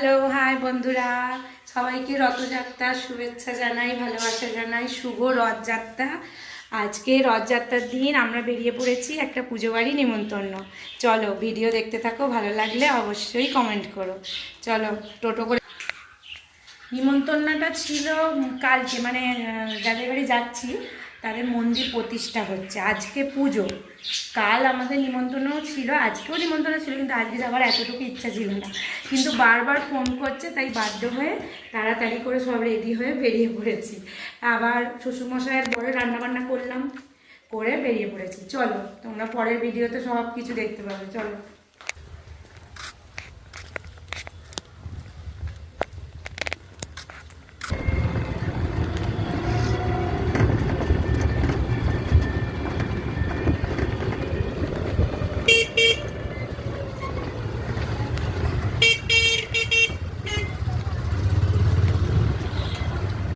Hello hi বন্ধুরা, সবাইকে রথযাত্রার শুভেচ্ছা জানাই, ভালোবাসা জানাই। শুভ রথযাত্রা। আজকে রথযাত্রার দিন আমরা বেরিয়ে পড়েছি একটা পুজো বাড়ি নিমন্ত্রণ। চলো ভিডিও দেখতে থাকো, ভালো লাগলে অবশ্যই কমেন্ট করো। চলো টোটো করে নিমন্ত্রণটা ছিল কালকে, মানে যাদের বাড়ি যাচ্ছি তাদের মন্দির প্রতিষ্ঠা হচ্ছে, আজকে পুজো। কাল আমাদের নিমন্ত্রণও ছিল, আজকেও নিমন্ত্রণ ছিল, কিন্তু আজকে যাওয়ার এতটুকু ইচ্ছা ছিল না, কিন্তু বারবার ফোন করছে, তাই বাধ্য হয়ে তাড়াতাড়ি করে সব রেডি হয়ে বেরিয়ে পড়েছি। আবার শ্বশুরমশাইয়ের বড় রান্নাবান্না করলাম, করে বেরিয়ে পড়েছি। চলো তোমরা পরের ভিডিওতে সব কিছু দেখতে পাবে, চলো।